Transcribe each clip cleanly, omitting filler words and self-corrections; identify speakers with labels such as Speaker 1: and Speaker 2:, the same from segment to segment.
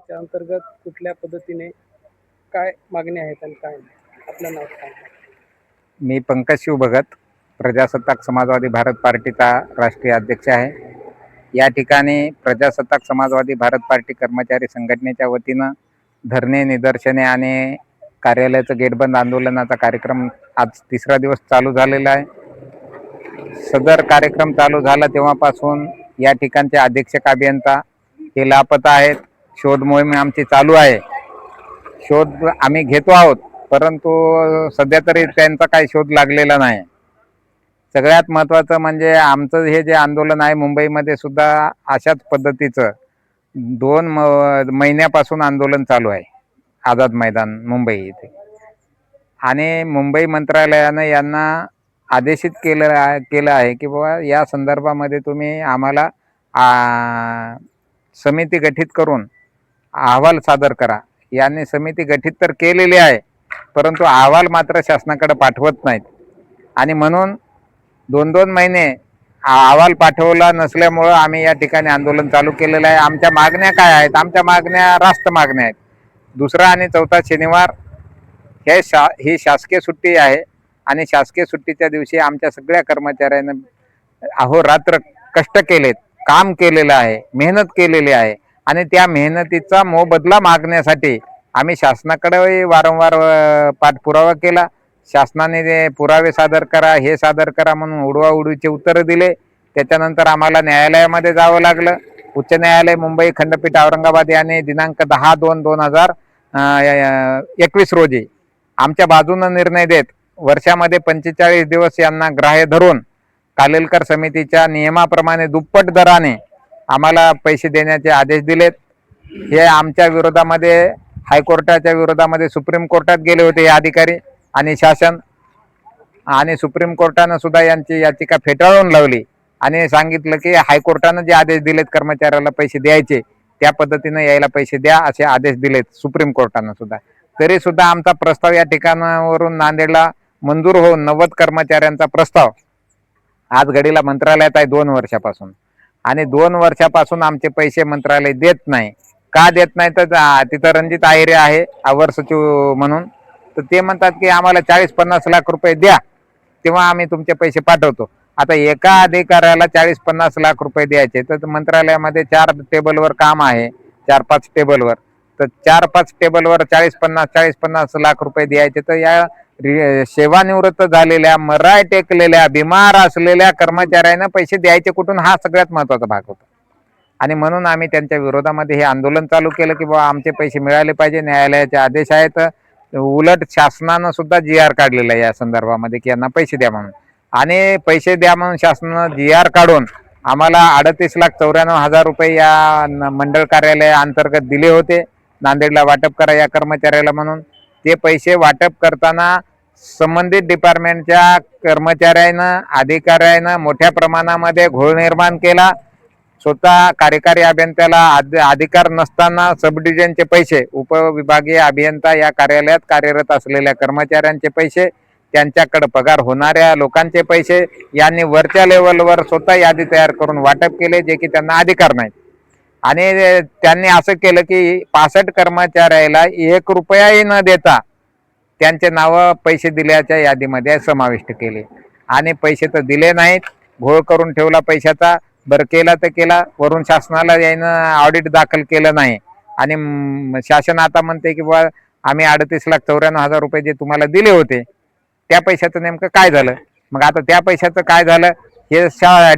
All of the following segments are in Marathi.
Speaker 1: त्याच्या अंतर्गत कुठल्या पद्धतीने काय मागणी आहेत आणि काय नाही? आपलं नाव काय?
Speaker 2: मी पंकज शिव भगत, प्रजासत्ताक समाजवादी भारत पार्टीचा राष्ट्रीय अध्यक्ष आहे. या ठिकाणी प्रजासत्ताक समाजवादी भारत पार्टी कर्मचारी संघटनेच्या वतीनं धरणे, निदर्शने आणि कार्यालयाचं गेट बंद आंदोलनाचा कार्यक्रम आज तिसरा दिवस चालू झालेला आहे. सदर कार्यक्रम चालू झाला तेव्हापासून या ठिकाणचे अधीक्षक अभियंता हे लापता आहेत. शोध मोहीम आमची चालू आहे. शोध आम्ही घेतो आहोत, परंतु सध्या तरी त्यांचा काही शोध लागलेला नाही. सगळ्यात महत्त्वाचं म्हणजे आमचं हे जे आंदोलन आहे मुंबईमध्ये सुद्धा अशाच पद्धतीचं 2 महिन्यापासून आंदोलन चालू आहे. आझाद मैदान मुंबई इथे, आणि मुंबई मंत्रालयानं यांना आदेशित केलं आहे की बाबा या संदर्भामध्ये तुम्ही आम्हाला समिती गठीत करून अहवाल सादर करा. यांनी समिती गठीत तर केलेली आहे, परंतु अहवाल मात्र शासनाकडे पाठवत नाहीत. आणि म्हणून 2-2 महिने अहवाल पाठवला नसल्यामुळं आम्ही या ठिकाणी आंदोलन चालू केलेलं आहे. आमच्या मागण्या काय आहेत? आमच्या मागण्या रास्त मागण्या आहेत. दुसरा आणि चौथा शनिवार ही शासकीय सुट्टी आहे, आणि शासकीय सुट्टीच्या दिवशी आमच्या सगळ्या कर्मचाऱ्यांना अहोरात्र कष्ट केलेत, काम केलेलं आहे, मेहनत केलेली आहे, आणि त्या मेहनतीचा मोबदला मागण्यासाठी आम्ही शासनाकडे वारंवार पाठपुरावा केला. शासनाने ते पुरावे सादर करा, हे सादर करा म्हणून उडवाउडवीचे उत्तरं दिले. त्याच्यानंतर आम्हाला न्यायालयामध्ये जावं लागलं. उच्च न्यायालय मुंबई खंडपीठ औरंगाबाद याने दिनांक 10/2/2021 रोजी आमच्या बाजूनं निर्णय देत वर्षामध्ये 45 दिवस यांना ग्राह्य धरून कालेलकर समितीच्या नियमाप्रमाणे दुप्पट दराने आम्हाला पैसे देण्याचे आदेश दिलेत. हे आमच्या विरोधामध्ये हायकोर्टाच्या विरोधामध्ये सुप्रीम कोर्टात गेले होते हे अधिकारी आणि शासन, आणि सुप्रीम कोर्टानं सुद्धा यांची याचिका फेटाळून लावली आणि सांगितलं की हायकोर्टानं जे आदेश दिलेत कर्मचाऱ्याला पैसे द्यायचे त्या पद्धतीनं यायला पैसे द्या असे आदेश दिलेत सुप्रीम कोर्टानं सुद्धा. तरी सुद्धा आमचा प्रस्ताव या ठिकाणावरून नांदेडला मंजूर होऊन 90 कर्मचाऱ्यांचा प्रस्ताव आज घडीला मंत्रालयात आहे 2 वर्षापासून, आणि 2 वर्षापासून आमचे पैसे मंत्रालय देत नाही. का देत नाही? तर तिथं रणजित आहिरे आहे अवर सचिव म्हणून, तर ते म्हणतात की आम्हाला 40-50 लाख रुपये द्या तेव्हा आम्ही तुमचे पैसे पाठवतो. आता एका अधिकाऱ्याला 40-50 लाख रुपये द्यायचे तर मंत्रालयामध्ये 4 टेबलवर काम आहे, 4-5 टेबलवर, तर 4-5 टेबलवर 40-50 लाख रुपये द्यायचे. तर या सेवानिवृत्त झालेल्या, मराय टेकलेल्या, बिमार असलेल्या कर्मचाऱ्यांना पैसे द्यायचे कुठून, हा सगळ्यात महत्वाचा भाग होता. आणि म्हणून आम्ही त्यांच्या विरोधामध्ये हे आंदोलन चालू केलं की बाबा आमचे पैसे मिळाले पाहिजे. न्यायालयाचे आदेश आहेत, उलट शासनानं सुद्धा GR काढलेला आहे या संदर्भामध्ये की यांना पैसे द्या म्हणून, आणि पैसे द्या म्हणून शासनानं GR काढून आम्हाला 38,94,000 रुपये या मंडळ कार्यालय अंतर्गत दिले होते. नांदेडला वाटप करा या कर्मचाऱ्याला म्हणून. ते पैसे वाटप करताना संबंधित डिपार्टमेंटच्या कर्मचाऱ्यांना, अधिकाऱ्यांना मोठ्या प्रमाणामध्ये घोळ निर्माण केला. स्वतः कार्यकारी अभियंत्याला अधिकार नसताना सब डिव्हिजनचे पैसे, उपविभागीय अभियंता या कार्यालयात कार्यरत असलेल्या कर्मचाऱ्यांचे पैसे, त्यांच्याकडे पगार होणाऱ्या लोकांचे पैसे यांनी वरच्या लेवलवर स्वतः यादी तयार करून वाटप केले, जे की त्यांना अधिकार नाहीत. आणि त्यांनी असं केलं की 65 कर्मचाऱ्याला 1 रुपयाही न देता त्यांचे नावं पैसे दिल्याच्या यादीमध्ये समाविष्ट केले, आणि पैसे तर दिले नाहीत. घोळ करून ठेवला पैशाचा. बरं केला तर केला, वरून शासनाला यानं ऑडिट दाखल केलं नाही, आणि शासन आता म्हणते की बा आम्ही 38,94,000 रुपये जे तुम्हाला दिले होते त्या पैशाचं नेमकं काय झालं. मग आता त्या पैशाचं काय झालं हे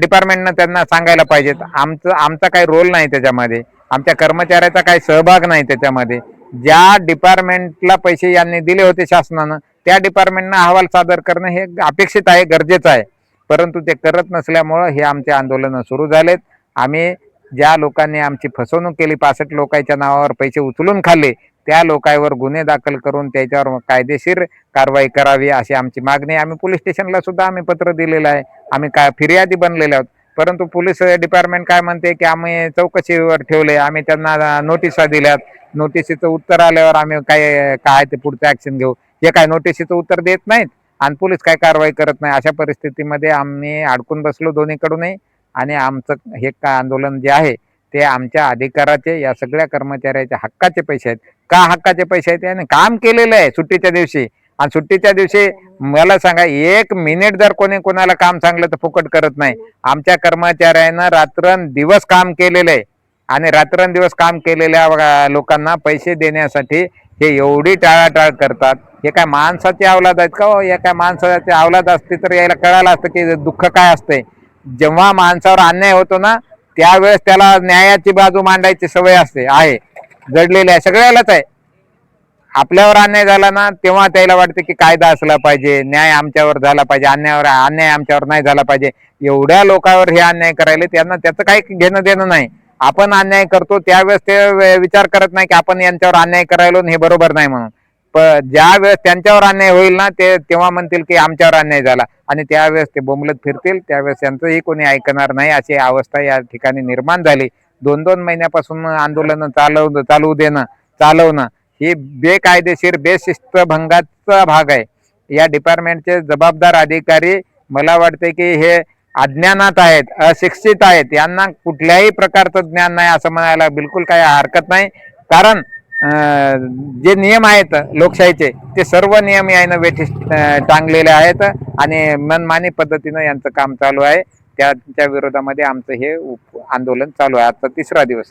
Speaker 2: डिपार्टमेंटनं त्यांना सांगायला पाहिजेत. आमचा काही रोल नाही त्याच्यामध्ये, आमच्या कर्मचाऱ्याचा काही सहभाग नाही त्याच्यामध्ये. ज्या डिपार्टमेंटला पैसे यांनी दिले होते शासनानं त्या डिपार्टमेंटनं अहवाल सादर करणं हे अपेक्षित आहे, गरजेचं आहे, परंतु ते करत नसल्यामुळं हे आमचे आंदोलनं सुरू झालेत. आम्ही ज्या लोकांनी आमची फसवणूक केली, 65 लोकांच्या नावावर पैसे उचलून खाल्ले, त्या लोकांवर गुन्हे दाखल करून त्याच्यावर कायदेशीर कारवाई करावी अशी आमची मागणी. आम्ही पोलीस स्टेशनला सुद्धा आम्ही पत्र दिलेलं आहे, आम्ही काय फिर्यादी बनलेले आहोत, परंतु पोलीस डिपार्टमेंट काय म्हणते की आम्ही चौकशीवर ठेवले, आम्ही त्यांना नोटिसा दिल्यात, नोटिसीचं उत्तर आल्यावर आम्ही काय ते पुढचं ॲक्शन घेऊ. हे काय नोटिसीचं उत्तर देत नाहीत आणि पोलीस काय कारवाई करत नाही. अशा परिस्थितीमध्ये आम्ही अडकून बसलो दोन्हीकडूनही, आणि आमचं हे आंदोलन जे आहे ते आमच्या अधिकाराचे, या सगळ्या कर्मचाऱ्याच्या हक्काचे पैसे आहेत. का हक्काचे पैसे आहेत? याने काम केलेलं आहे सुट्टीच्या दिवशी, आणि सुट्टीच्या दिवशी मला सांगा, 1 मिनिट जर कोणी कोणाला काम सांगलं तर फुकट करत नाही. आमच्या कर्मचाऱ्यांना रात्रंदिवस काम केलेलं आहे, आणि रात्रंदिवस काम केलेल्या लोकांना पैसे देण्यासाठी हे एवढी टाळाटाळ करतात. हे काय माणसाची अवलाद आहेत का हो? या काय माणसाची अवलाद असते तर याला कळालं असतं की दुःख काय असते. जेव्हा माणसावर अन्याय होतो ना, त्यावेळेस त्याला न्यायाची बाजू मांडायची सवय असते, आहे, जडलेली आहे, सगळ्यालाच आहे. आपल्यावर अन्याय झाला ना, तेव्हा त्याला वाटते की कायदा असला पाहिजे, न्याय आमच्यावर झाला पाहिजे, अन्याय आमच्यावर नाही झाला पाहिजे. एवढ्या लोकांवर हे अन्याय करायला त्यांना त्याचं काही घेणं देणं नाही. आपण अन्याय करतो त्यावेळेस ते विचार करत नाही की आपण यांच्यावर अन्याय करायलो हे बरोबर नाही म्हणून. पण ज्या वेळेस त्यांच्यावर अन्याय होईल ना, ते तेव्हा म्हणतील की आमच्यावर अन्याय झाला, आणि त्यावेळेस ते बोंबलत फिरतील. त्यावेळेस त्यांचंही कोणी ऐकणार नाही, अशी अवस्था या ठिकाणी निर्माण झाली. 2-2 महिन्यापासून आंदोलन चालवणं ही बेकायदेशीर, बेशिस्त भंगाचा भाग आहे. या डिपार्टमेंटचे जबाबदार अधिकारी मला वाटते की हे अज्ञानात आहेत, अशिक्षित आहेत. यांना कुठल्याही प्रकारचं ज्ञान नाही असं म्हणायला बिलकुल काही हरकत नाही. कारण जे नियम आहेत लोकशाहीचे, ते सर्व नियम यानं वेठीस टांगलेले आहेत, आणि मनमानी पद्धतीनं यांचं काम चालू आहे. त्यांच्या विरोधामध्ये आमचं हे आंदोलन चालू आहे. आजचा 3रा दिवस.